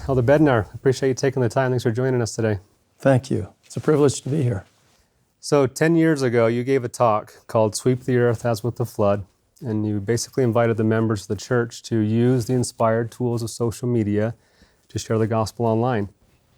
Elder Bednar, appreciate you taking the time. Thanks for joining us today. Thank you. It's a privilege to be here. So 10 years ago, you gave a talk called Sweep the Earth as with the Flood, and you basically invited the members of the church to use the inspired tools of social media to share the gospel online.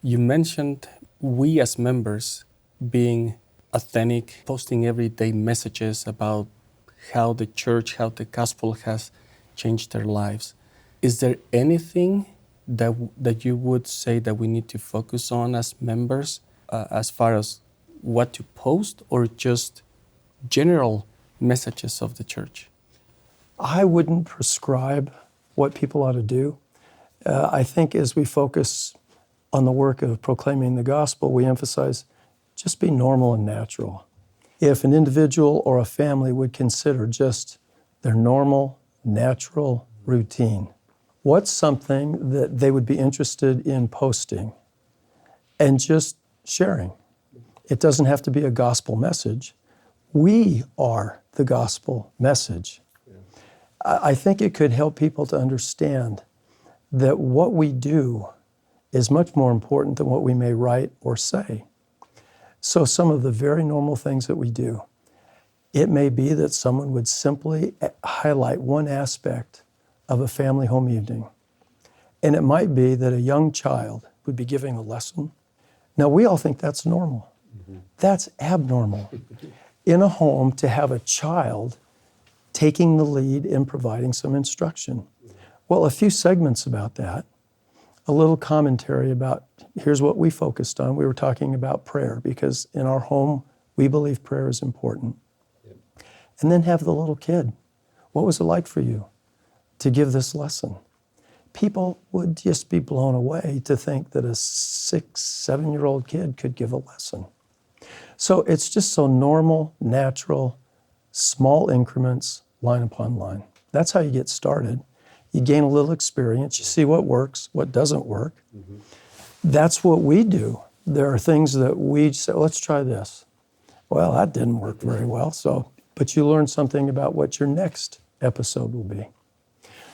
You mentioned we as members being authentic, posting everyday messages about how the church, how the gospel has changed their lives. Is there anything that you would say that we need to focus on as members as far as what to post, or just general messages of the church? I wouldn't prescribe what people ought to do. I think as we focus on the work of proclaiming the gospel, we emphasize just be normal and natural. If an individual or a family would consider just their normal, natural routine, what's something that they would be interested in posting and just sharing? It doesn't have to be a gospel message. We are the gospel message. I think it could help people to understand that what we do is much more important than what we may write or say. So some of the very normal things that we do, it may be that someone would simply highlight one aspect of a family home evening. And it might be that a young child would be giving a lesson. Now, we all think that's normal. That's abnormal. In a home, to have a child taking the lead in providing some instruction. Well, a few segments about that, a little commentary about, here's what we focused on. We were talking about prayer, because in our home, we believe prayer is important. And then have the little kid. What was it like for you to give this lesson? People would just be blown away to think that a 6, 7-year-old kid could give a lesson. So it's just so normal, natural, small increments, line upon line. That's how you get started. You gain a little experience, you see what works, what doesn't work. That's what we do. There are things that we say, let's try this. Well, that didn't work very well, but you learn something about what your next episode will be.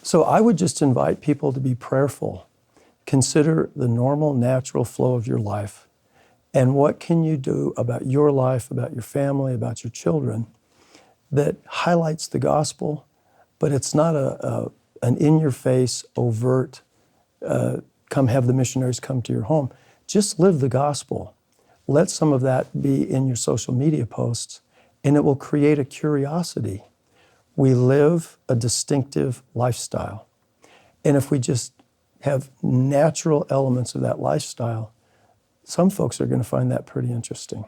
So I would just invite people to be prayerful. Consider the normal, natural flow of your life. And what can you do about your life, about your family, about your children that highlights the gospel, but it's not an in-your-face, overt, come have the missionaries come to your home. Just live the gospel. Let some of that be in your social media posts, and it will create a curiosity. We live a distinctive lifestyle. And if we just have natural elements of that lifestyle, some folks are going to find that pretty interesting.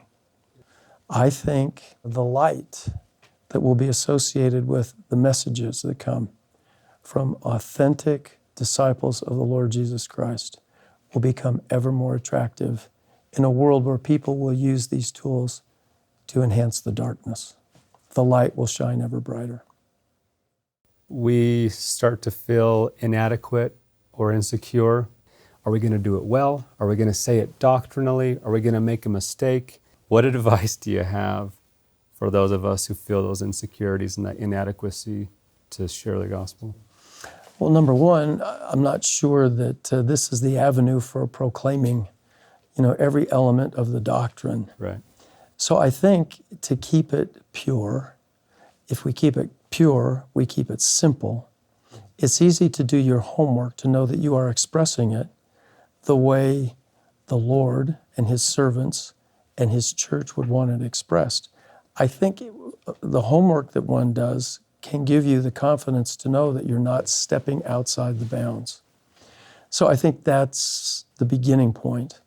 I think the light that will be associated with the messages that come from authentic disciples of the Lord Jesus Christ will become ever more attractive in a world where people will use these tools to enhance the darkness. The light will shine ever brighter. We start to feel inadequate or insecure. Are we going to do it well? Are we going to say it doctrinally? Are we going to make a mistake? What advice do you have for those of us who feel those insecurities and that inadequacy to share the gospel? Well, number one, I'm not sure that this is the avenue for proclaiming, every element of the doctrine. Right. So I think to keep it pure, if we keep it pure, we keep it simple. It's easy to do your homework to know that you are expressing it the way the Lord and His servants and His church would want it expressed. I think the homework that one does can give you the confidence to know that you're not stepping outside the bounds. So I think that's the beginning point.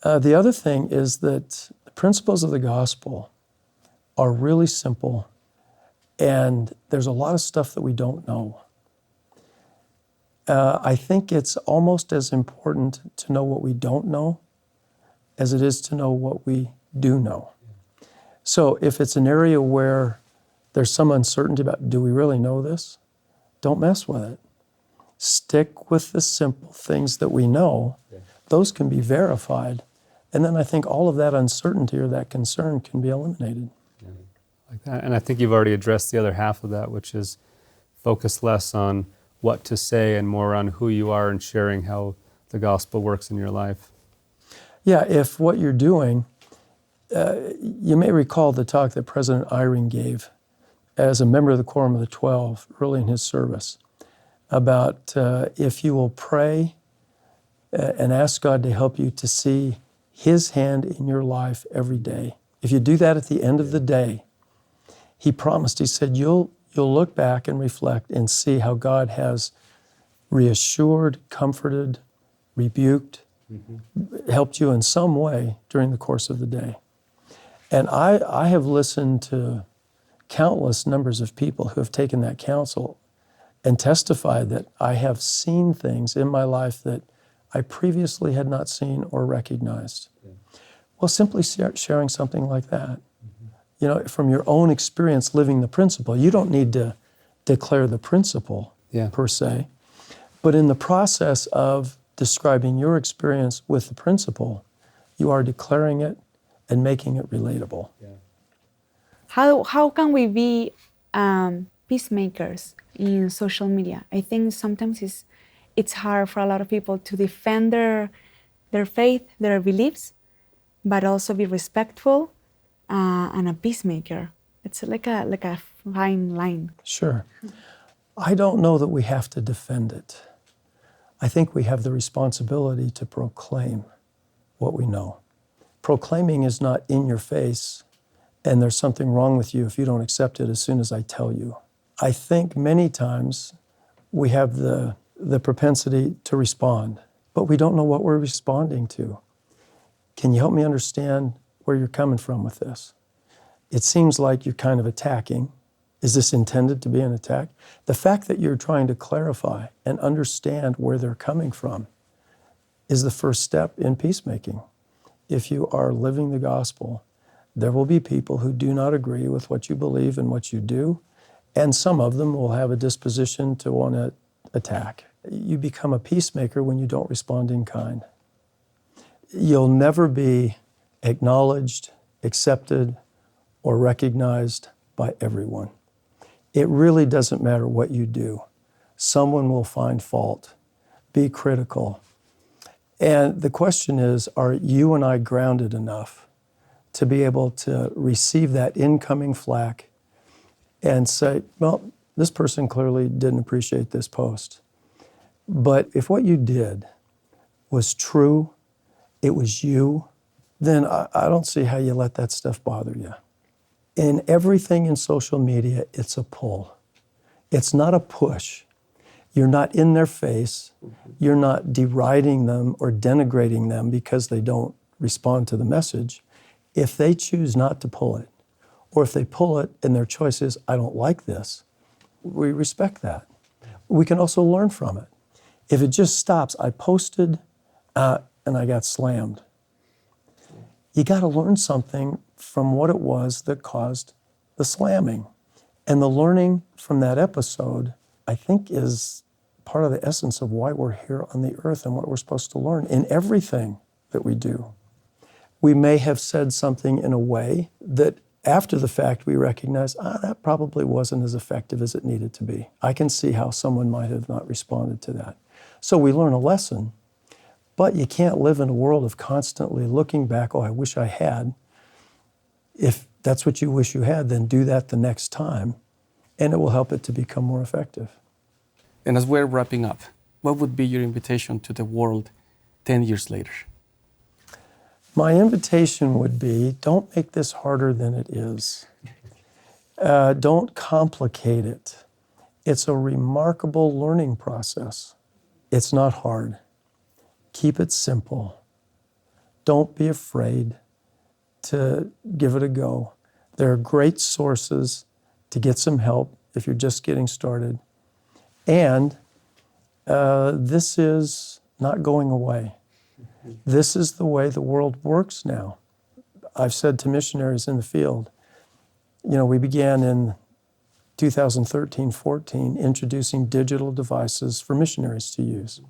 The other thing is that the principles of the gospel are really simple, and there's a lot of stuff that we don't know. I think it's almost as important to know what we don't know as it is to know what we do know. So if it's an area where there's some uncertainty about, do we really know this? Don't mess with it. Stick with the simple things that we know. Those can be verified. And then I think all of that uncertainty or that concern can be eliminated. Yeah, like that. And I think you've already addressed the other half of that, which is focus less on what to say and more on who you are and sharing how the gospel works in your life. Yeah, if what you're doing, you may recall the talk that President Eyring gave as a member of the Quorum of the 12 early in his service about if you will pray and ask God to help you to see His hand in your life every day. If you do that at the end of the day, he promised, he said, you'll look back and reflect and see how God has reassured, comforted, rebuked, helped you in some way during the course of the day. And I have listened to countless numbers of people who have taken that counsel and testified that I have seen things in my life that I previously had not seen or recognized. Well, simply sharing something like that, you know, from your own experience living the principle. You don't need to declare the principle per se, but in the process of describing your experience with the principle, you are declaring it and making it relatable. How can we be peacemakers in social media? I think sometimes it's hard for a lot of people to defend their faith, their beliefs, but also be respectful and a peacemaker. It's like a fine line. Sure. I don't know that we have to defend it. I think we have the responsibility to proclaim what we know. Proclaiming is not in your face, and there's something wrong with you if you don't accept it as soon as I tell you. I think many times we have the propensity to respond, but we don't know what we're responding to. Can you help me understand where you're coming from with this? It seems like you're kind of attacking. Is this intended to be an attack? The fact that you're trying to clarify and understand where they're coming from is the first step in peacemaking. If you are living the gospel, there will be people who do not agree with what you believe and what you do, and some of them will have a disposition to want to attack. You become a peacemaker when you don't respond in kind. You'll never be acknowledged, accepted, or recognized by everyone. It really doesn't matter what you do. Someone will find fault, be critical. And the question is, are you and I grounded enough to be able to receive that incoming flack and say, well, this person clearly didn't appreciate this post. But if what you did was true, it was you, then I don't see how you let that stuff bother you. In everything in social media, it's a pull. It's not a push. You're not in their face. You're not deriding them or denigrating them because they don't respond to the message. If they choose not to pull it, or if they pull it and their choice is, I don't like this, we respect that. We can also learn from it. If it just stops, I posted and I got slammed. You got to learn something from what it was that caused the slamming. And the learning from that episode, I think, is part of the essence of why we're here on the earth and what we're supposed to learn in everything that we do. We may have said something in a way that after the fact we recognize, that probably wasn't as effective as it needed to be. I can see how someone might have not responded to that. So we learn a lesson, but you can't live in a world of constantly looking back, I wish I had. If that's what you wish you had, then do that the next time, and it will help it to become more effective. And as we're wrapping up, what would be your invitation to the world 10 years later? My invitation would be, don't make this harder than it is. Don't complicate it. It's a remarkable learning process. It's not hard. Keep it simple. Don't be afraid to give it a go. There are great sources to get some help if you're just getting started. And this is not going away. This is the way the world works now. I've said to missionaries in the field, we began in 2013-14 introducing digital devices for missionaries to use.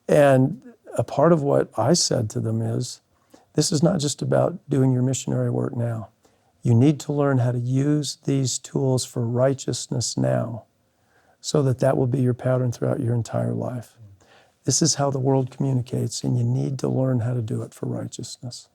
And a part of what I said to them is, this is not just about doing your missionary work now. You need to learn how to use these tools for righteousness now so that will be your pattern throughout your entire life. This is how the world communicates, and you need to learn how to do it for righteousness.